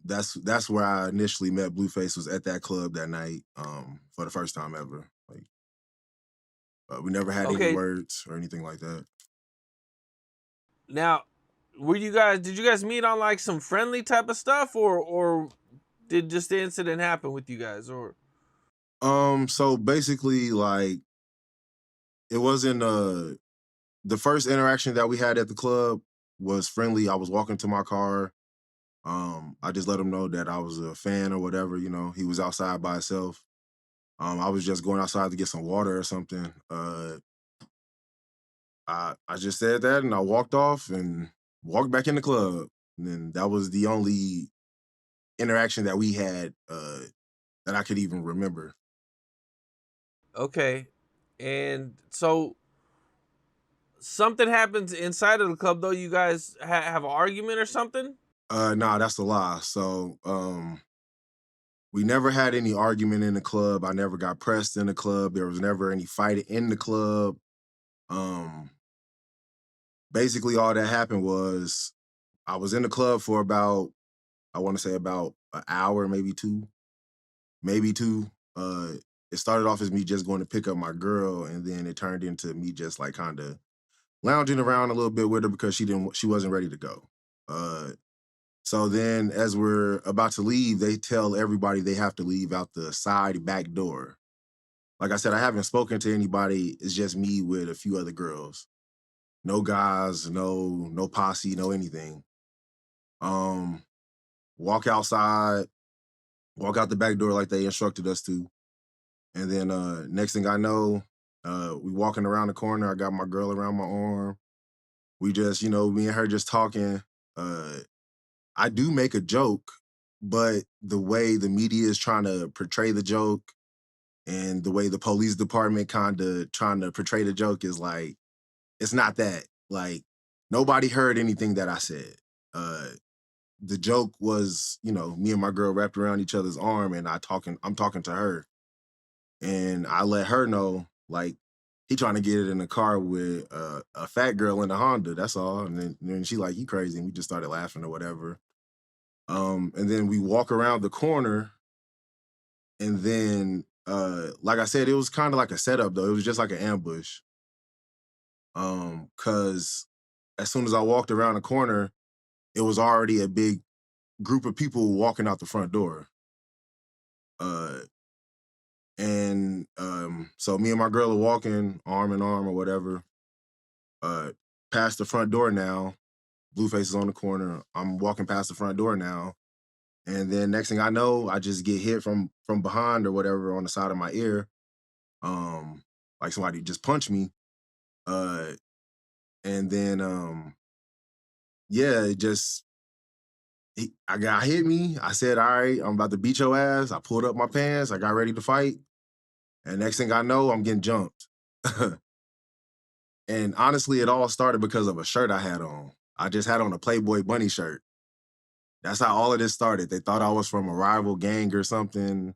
That's where I initially met Blueface, was at that club that night, for the first time ever. Like, we never had any Okay, words or anything like that. now did you guys meet on like some friendly type of stuff, or did just the incident happen with you guys, or So basically, like, it wasn't the first interaction that we had at the club was friendly. I was walking to my car. I just let him know that I was a fan or whatever. He was outside by himself. I was just going outside to get some water or something. I just said that and I walked off and walked back in the club. And then that was the only interaction that we had that I could even remember. okay. And so something happens inside of the club though. You guys have an argument or something? Nah, that's a lie. So we never had any argument in the club. I never got pressed in the club. There was never any fight in the club. Um, Basically all that happened was I was in the club for about, I want to say about an hour, maybe two, maybe two. It started off as me just going to pick up my girl, and then it turned into me just like kind of lounging around a little bit with her because she wasn't ready to go. Uh, so then as we're about to leave, they tell everybody they have to leave out the side back door. Like I said, I haven't spoken to anybody. It's just me with a few other girls. No guys, no posse, no anything. Um, Walk outside, walk out the back door like they instructed us to. And then next thing I know, we walking around the corner. I got my girl around my arm. We just, me and her just talking. Uh, I do make a joke, but the way the media is trying to portray the joke and the way the police department kind of trying to portray the joke is like, it's not that. Like, nobody heard anything that I said. Uh, the joke was, me and my girl wrapped around each other's arm and I'm talking to her. And I let her know, like, he trying to get it in the car with a fat girl in a Honda. That's all. And then she like, you crazy. And we just started laughing or whatever. And then we walk around the corner, and then, like I said, it was kind of like a setup though. It was just like an ambush. Cause as soon as I walked around the corner, it was already a big group of people walking out the front door. Uh, and so me and my girl are walking arm in arm or whatever, uh, past the front door now. Blueface is on the corner. I'm walking past the front door now. And then next thing I know, I just get hit from behind or whatever on the side of my ear. Like somebody just punched me. Uh, and then yeah, it just I got hit me. I said, all right, I'm about to beat your ass. I pulled up my pants. I got ready to fight. And next thing I know, I'm getting jumped. And honestly, it all started because of a shirt I had on. I just had on a Playboy bunny shirt. That's how all of this started. They thought I was from a rival gang or something.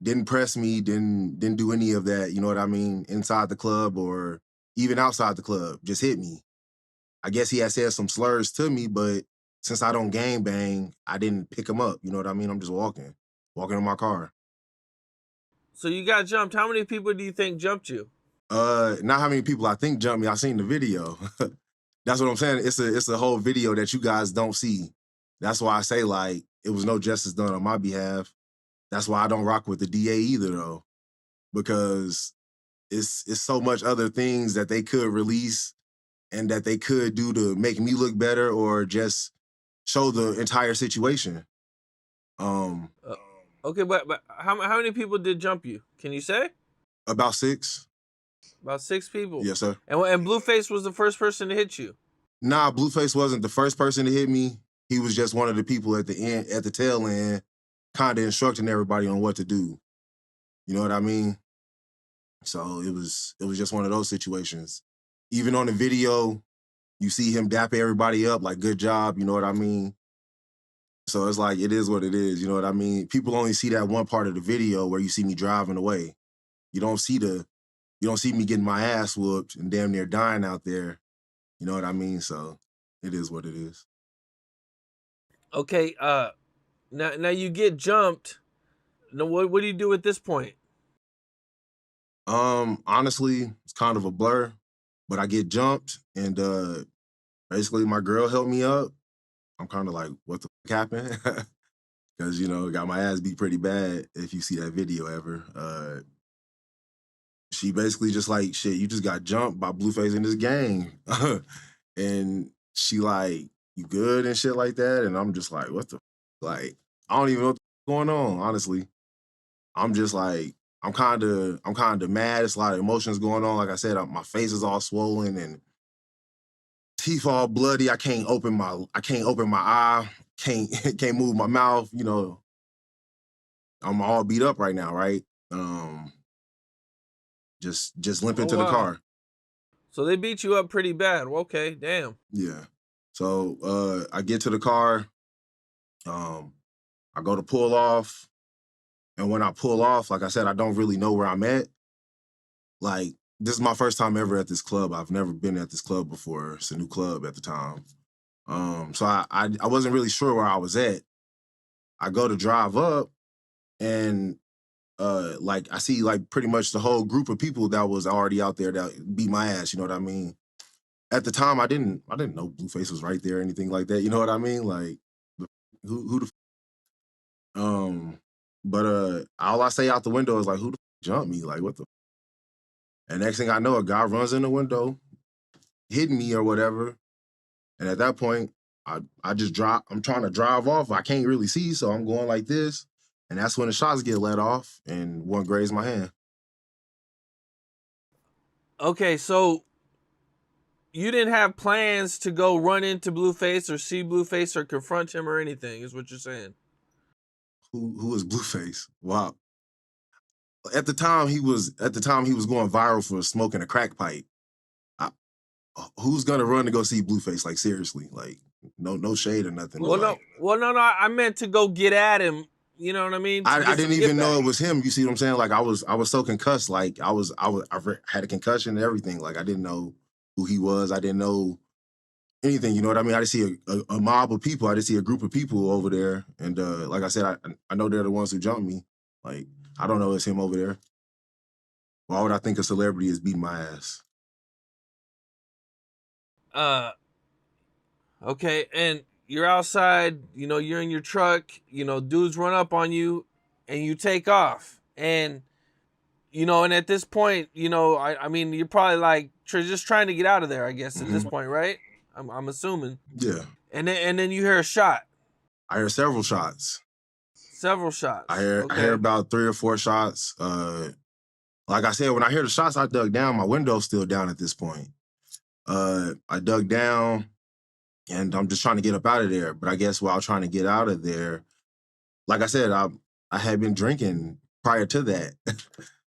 Didn't press me, didn't do any of that, you know what I mean, inside the club or even outside the club. Just hit me. I guess he had said some slurs to me, but since I don't gang bang, I didn't pick him up. You know what I mean? I'm just walking in my car. So you got jumped. How many people do you think jumped you? Not how many people I think jumped me. I seen the video. That's what I'm saying. It's a whole video that you guys don't see. That's why I say like it was no justice done on my behalf. That's why I don't rock with the DA either though, because it's so much other things that they could release and that they could do to make me look better or just show the entire situation. Um, Uh, okay, but how many people did jump you? Can you say? about six. About six people. Yes, sir. And Blueface was the first person to hit you. Nah, Blueface wasn't the first person to hit me. He was just one of the people at the end, at the tail end, kind of instructing everybody on what to do. You know what I mean? So it was just one of those situations. Even on the video, you see him dapping everybody up, like good job, you know what I mean? So it's like it is what it is, you know what I mean? People only see that one part of the video where you see me driving away. You don't see you don't see me getting my ass whooped and damn near dying out there. You know what I mean? So it is what it is. Okay, now you get jumped. Now what do you do at this point? Honestly, it's kind of a blur, but I get jumped and basically my girl helped me up. I'm kind of like, what the happened? Because got my ass beat pretty bad. If you see that video ever, she basically just like, shit, you just got jumped by Blueface in this game, and she like, you good and shit like that, and I'm just like, what the, like, I don't even know what's going on. Honestly, I'm just like, I'm kind of mad. It's a lot of emotions going on. Like I said, my face is all swollen and teeth all bloody. I can't open my eye. Can't can't move my mouth. I'm all beat up right now, right? Um, just limping Oh to the wow. car. So they beat you up pretty bad. Okay, damn. Yeah. So I get to the car. Um, I go to pull off, and when I pull off, like I said, I don't really know where I'm at. Like this is my first time ever at this club. I've never been at this club before. It's a new club at the time. So I wasn't really sure where I was at. I go to drive up, and like I see like pretty much the whole group of people that was already out there that beat my ass. You know what I mean? At the time, I didn't know Blueface was right there or anything like that. You know what I mean? Like who the um, but all I say out the window is like, who the jumped me? Like what the? And next thing I know, a guy runs in the window, hitting me or whatever. And at that point, I just drop. I'm trying to drive off. I can't really see, so I'm going like this. And that's when the shots get let off, and one grazed my hand. Okay, so you didn't have plans to go run into Blueface or see Blueface or confront him or anything, is what you're saying. Who is Blueface? Wow. At the time he was going viral for smoking a crack pipe. I, who's gonna run to go see Blueface? Like seriously, like no shade or nothing, but like No. I meant to go get at him. You know what I mean? To I get didn't some even get know back. it was him. You see what I'm saying? Like I was so concussed. Like had a concussion and everything. Like I didn't know who he was. I didn't know anything. You know what I mean? I just see a mob of people. I just see a group of people over there, and like I said, I know they're the ones who jumped me. Like I don't know it's him over there. Why would I think a celebrity is beating my ass? Uh, okay, and you're outside. You know, you're in your truck. You know, dudes run up on you, and you take off. And at this point, I mean, you're probably like just trying to get out of there. I guess at this Hmm. point, right? I'm assuming. Yeah, And then you hear a shot, I hear several shots. several I shots. hear I hear Okay. about 3 or 4 shots. Like I said, when I hear the shots, I dug down. My window's still down at this point. I dug down and I'm just trying to get up out of there. But I guess while trying to get out of there, like I said, I had been drinking prior to that.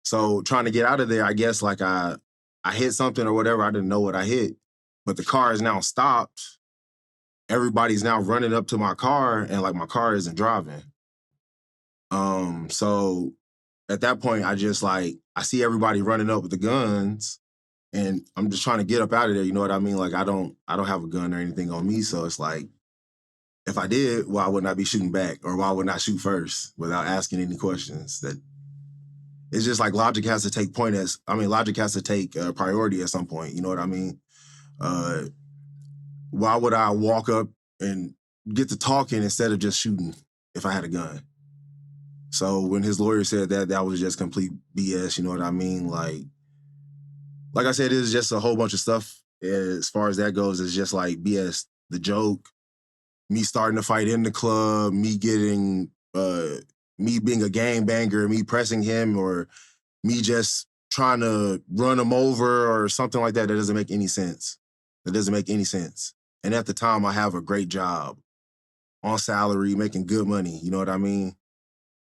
So trying to get out of there, I guess like I hit something or whatever. I didn't know what I hit. But the car is now stopped. Everybody's now running up to my car and like my car isn't driving. So at that point, I just like I see everybody running up with the guns and I'm just trying to get up out of there. You know what I mean? Like I don't have a gun or anything on me. So it's like if I did, why wouldn't I be shooting back? Or why wouldn't I shoot first without asking any questions? That it's just like logic has to take priority at some point. You know what I mean? Uh, why would I walk up and get to talking instead of just shooting if I had a gun? So when his lawyer said that, that was just complete BS. You know what I mean? Like I said, it's just a whole bunch of stuff. As far as that goes, it's just like BS. The joke, me starting to fight in the club, me being a gang banger, me pressing him, or me just trying to run him over or something like that. That doesn't make any sense. That doesn't make any sense. And at the time, I have a great job on salary, making good money. You know what I mean?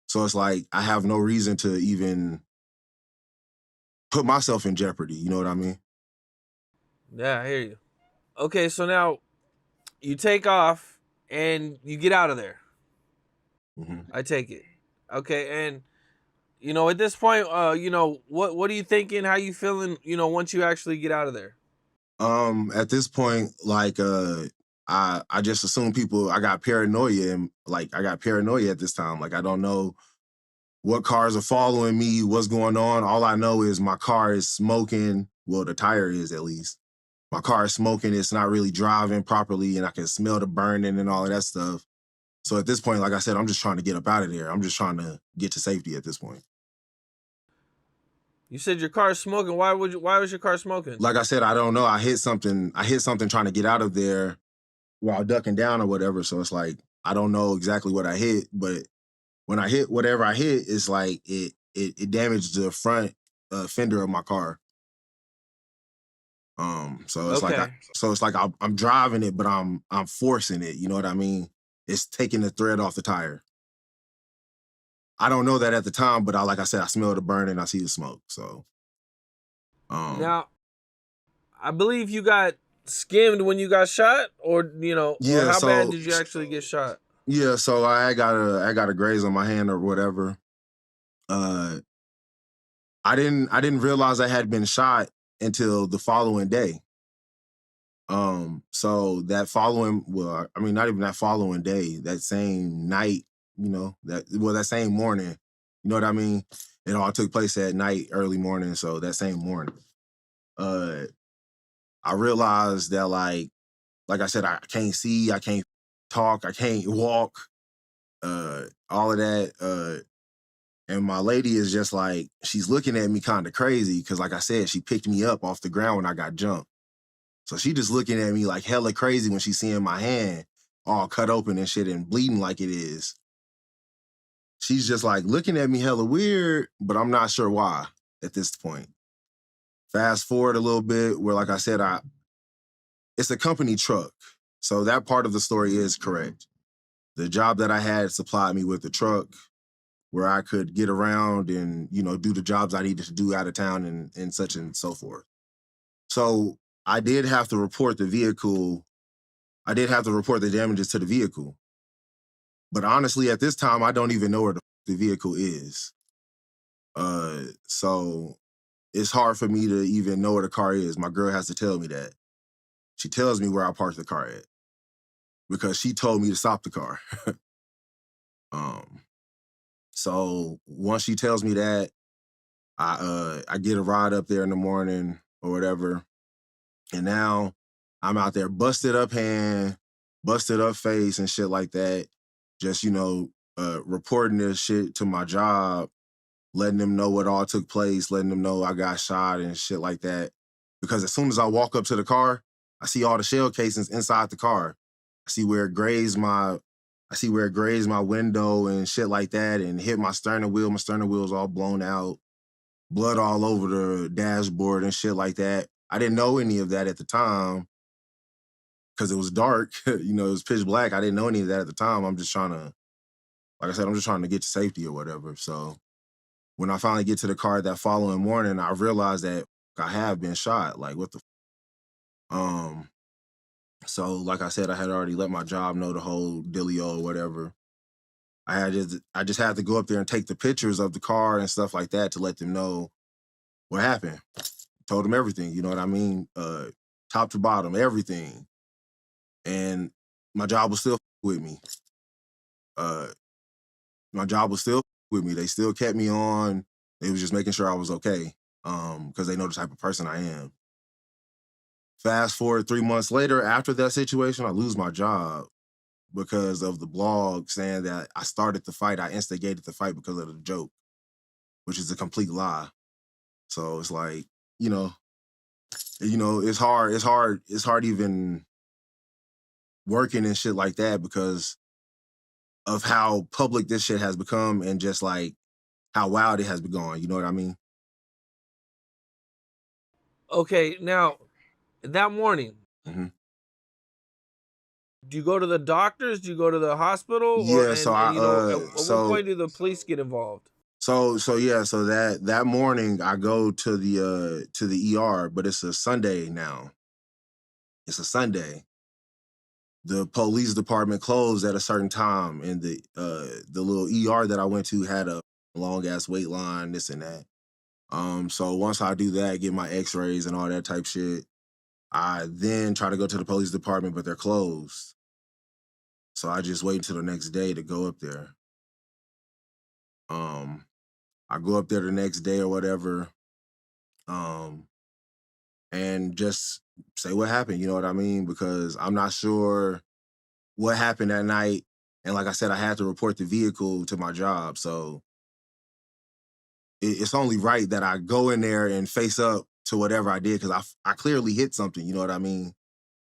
So it's like I have no reason to even put myself in jeopardy. You know what I mean? Yeah, I hear you. Okay, so now you take off and you get out of there. Hmm. I take it. Okay, and at this point, what are you thinking? How you feeling? Once you actually get out of there. At this point, like I just assume people. I got paranoia and like I got paranoia at this time. Like I don't know what cars are following me, what's going on. All I know is my car is smoking. Well, the tire is at least. My car is smoking. It's not really driving properly, and I can smell the burning and all of that stuff. So at this point, like I said, I'm just trying to get up out of there. I'm just trying to get to safety at this point. You said your car is smoking. Why was your car smoking? Like I said, I don't know. I hit something. I hit something trying to get out of there while ducking down or whatever. So it's like I don't know exactly what I hit, but when I hit whatever I hit, it's like it damaged the front fender of my car. So it's like Okay. I'm driving it, but I'm forcing it. You know what I mean? It's taking the thread off the tire. I don't know that at the time, but like I said, I smell the burn and I see the smoke. So um Now, I believe you got skimmed when you got shot, or or yeah, how bad so did you actually get shot? yeah, so I got a graze on my hand or whatever. Uh I didn't realize I had been shot until the following day. So that following, well, I mean, not even that following day, that same night, that same morning, you know what I mean? It all took place at night, early morning. So that same morning, uh, I realized that like I said, I can't see, I can't talk, I can't walk, all of that. And my lady is just like, she's looking at me kind of crazy because, like I said, she picked me up off the ground when I got jumped. So she just looking at me like hella crazy when she seeing my hand all cut open and shit and bleeding like it is. She's just like looking at me hella weird, but I'm not sure why at this point. Fast forward a little bit where, like I said, it's a company truck. So that part of the story is correct. The job that I had supplied me with a truck where I could get around and, do the jobs I needed to do out of town and such and so forth. So I did have to report the vehicle. I did have to report the damages to the vehicle. But honestly, at this time, I don't even know where the vehicle is. So it's hard for me to even know where the car is. My girl has to tell me that. She tells me where I parked the car at because she told me to stop the car. um, so once she tells me that, I get a ride up there in the morning or whatever, and now I'm out there busted up hand, busted up face, and shit like that. Just reporting this shit to my job, letting them know what all took place, letting them know I got shot and shit like that. Because as soon as I walk up to the car, I see all the shell casings inside the car. I see where it grazed my window and shit like that and hit my sternum wheel. My sternum wheel's all blown out, blood all over the dashboard and shit like that. I didn't know any of that at the time because it was dark. It was pitch black. I didn't know any of that at the time. I'm just trying to, like I said, I'm just trying to get to safety or whatever. So when I finally get to the car that following morning, I realized that I have been shot. Like, what the um so like I said, I had already let my job know the whole dealio or whatever. I just had to go up there and take the pictures of the car and stuff like that to let them know what happened. Told them everything, you know what I mean? Top to bottom, everything. And my job was still with me. Uh my job was still with me. They still kept me on. They was just making sure I was okay. Because they know the type of person I am. Fast forward 3 months later, after that situation, I lose my job because of the blog saying that I started the fight, I instigated the fight because of the joke, which is a complete lie. So it's like, you know, it's hard even working and shit like that because of how public this shit has become and just like how wild it has been going. You know what I mean? Okay, now that morning, Hmm. do you go to the doctors? Do you go to the hospital, or Yeah. So I at what point do the police get involved? so that morning I go to the ER, but it's a Sunday now. It's a Sunday. The police department closed at a certain time, and the little ER that I went to had a long ass wait line, this and that. So once I do that, get my X-rays and all that type shit, I then try to go to the police department, but they're closed. So I just wait until the next day to go up there. Um, I go up there the next day or whatever, um, and just say what happened. You know what I mean? Because I'm not sure what happened that night. And like I said, I had to report the vehicle to my job. So it's only right that I go in there and face up to whatever I did because I clearly hit something. You know what I mean?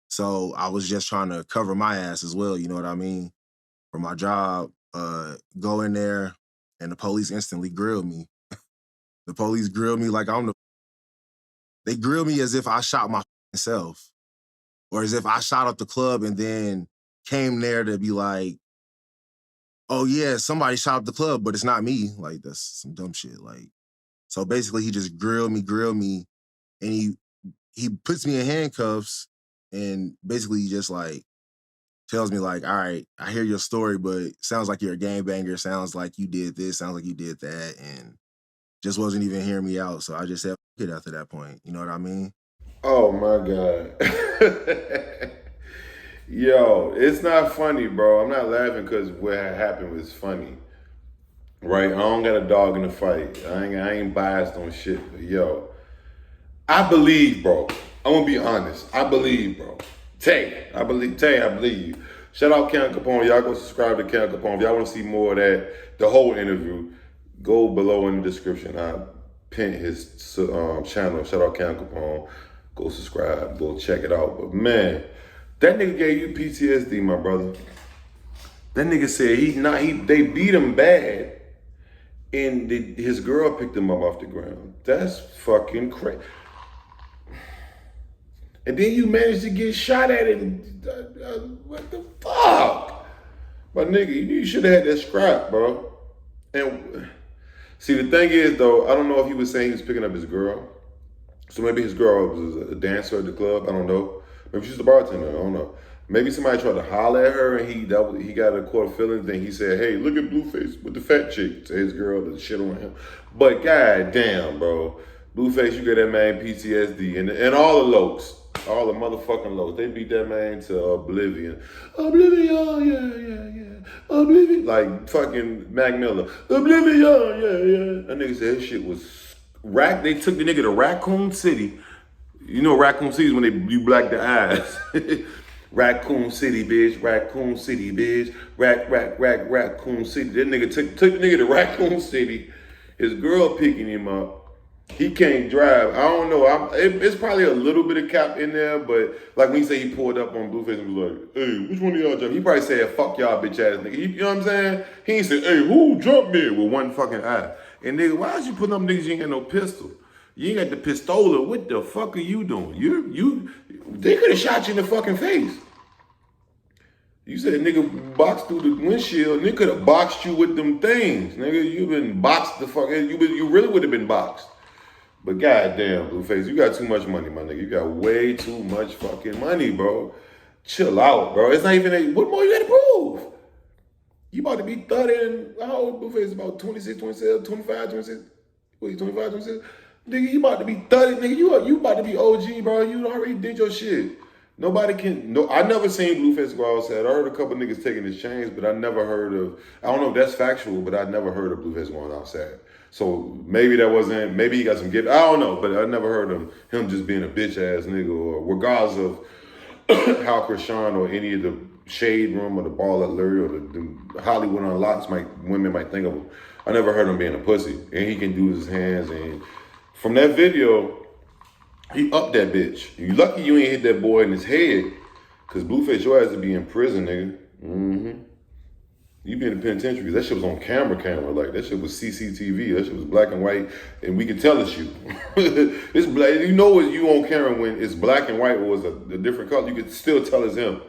So I was just trying to cover my ass as well. You know what I mean? For my job, go in there and the police instantly grilled me. The police grilled me like I'm the. They grilled me as if I shot myself, or as if I shot up the club and then came there to be like, "Oh yeah, somebody shot up the club, but it's not me." Like that's some dumb shit. Like so, basically, he just grilled me, and he puts me in handcuffs, and basically he just like tells me like, "All right, I hear your story, but sounds like you're a gangbanger. Sounds like you did this. Sounds like you did that," and just wasn't even hearing me out. So I just said, "Fuck it," after that point. You know what I mean? Oh my God. Yo, it's not funny, bro. I'm not laughing because what happened was funny. Right? I don't got a dog in the fight. I ain't biased on shit. But yo, I believe, bro. I'm gonna be honest. I believe, bro. I believe you. Shout out Ken Capone. Y'all go subscribe to Ken Capone. If y'all want to see more of that, the whole interview, go below in the description. I pinned his channel. Shout out Ken Capone. Go subscribe. Go check it out. But man, that nigga gave you PTSD, my brother. That nigga said they beat him bad and his girl picked him up off the ground. That's fucking crazy. And then you managed to get shot at it. What the fuck? My nigga, you should have had that scrap, bro. And see, the thing is, though, I don't know if he was saying he was picking up his girl. So maybe his girl was a dancer at the club. I don't know. Maybe she's a bartender. I don't know. Maybe somebody tried to holler at her and he got a court of feelings. Then he said, "Hey, look at Blueface with the fat chick," to his girl to shit on him. But god damn, bro, Blueface, you got that man PTSD and all the lokes, all the motherfucking lokes. They beat that man to oblivion. Oblivion, yeah. Oblivion, like fucking Mac Miller. Oblivion, yeah. That nigga said his shit was They took the nigga to Raccoon City. You know Raccoon City is when you black the eyes. Raccoon City, bitch. Raccoon City, bitch. Raccoon City. That nigga took the nigga to Raccoon City. His girl picking him up. He can't drive. I don't know. It's probably a little bit of cap in there, but like when he say he pulled up on Blueface and was like, "Hey, which one of y'all jumped?" He probably said, "Fuck y'all, bitch ass nigga." You know what I'm saying? He ain't said, "Hey, who jumped me?" with one fucking eye. And nigga, why is you putting up niggas you ain't got no pistol? You ain't got the pistola. What the fuck are you doing? They could have shot you in the fucking face. You said nigga boxed through the windshield. Nigga could have boxed you with them things. Nigga, you been boxed the fuck. You really would have been boxed. But goddamn, Blueface, you got too much money, my nigga. You got way too much fucking money, bro. Chill out, bro. It's not even what more you gotta prove? You about to be 30 and how old Blueface? About 26, 27, 25, 26. Wait, 25, 26? Nigga, you about to be 30, nigga. You about to be OG, bro. You already did your shit. Nobody can. No, I never seen Blueface go outside. I heard a couple niggas taking his chains, but I never heard of. I don't know if that's factual, but I never heard of Blueface going outside. So maybe that wasn't. Maybe he got some gift. I don't know, but I never heard of him just being a bitch ass nigga, or regardless of how Krishan or any of the Shade Room or the Ball at Larry or the Hollywood Unlocks women might think of him. I never heard him being a pussy, and he can do his hands. And from that video, he upped that bitch. You lucky you ain't hit that boy in his head, cause Blueface your ass to be in prison, nigga. Mm-hmm. You be in the penitentiary. That shit was on camera. Like that shit was CCTV. That shit was black and white, and we can tell it's you. It's black. You know it's you on camera when it's black and white or it's a different color. You can still tell it's him.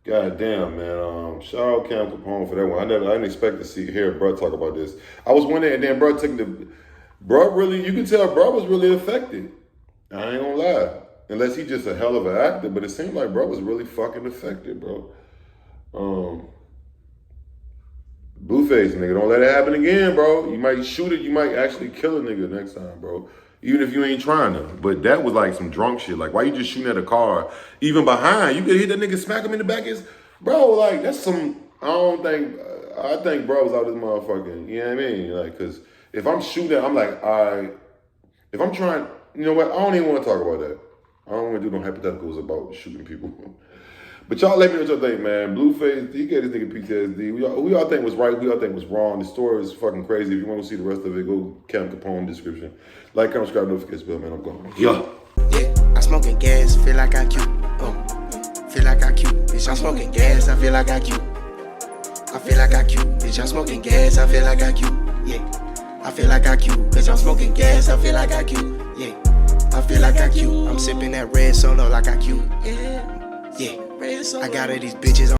God damn, man. Shout out Cam Capone for that one. I didn't expect to hear Bro talk about this. I was wondering, and then Bro really, you can tell Bro was really affected. I ain't gonna lie. Unless he's just a hell of an actor, but it seemed like Bro was really fucking affected, bro. Blueface, nigga, don't let it happen again, bro. You might shoot it, you might actually kill a nigga next time, bro. even if you ain't trying to. But that was like some drunk shit. Like, why you just shooting at a car? Even behind, you could hit that nigga, smack him in the back. Bro, like, that's some, I think bro was out of this motherfucking, you know what I mean? Like, cause if I'm shooting, I'm like, if I'm trying, you know what? I don't even want to talk about that. I don't want to do no hypotheticals about shooting people. But y'all let me know what y'all think, man. Blueface, he gave this nigga PTSD. Who y'all think was right? Who y'all think was wrong? The story is fucking crazy. If you want to see the rest of it, go Cam Capone in the description. Like, comment, subscribe, notification bell, man. I'm going. Yeah, I'm smoking gas, feel like I cute. Feel like I cute. Bitch, I'm smoking gas, I feel like I cute. I feel like I cute. Bitch, I'm smoking gas, I feel like I cute. Yeah, I feel like I cute. Bitch, I'm smoking gas, I feel like I cute. Yeah, I feel like I cute. I'm sipping that red solo like I cute. Yeah, I got all these bitches.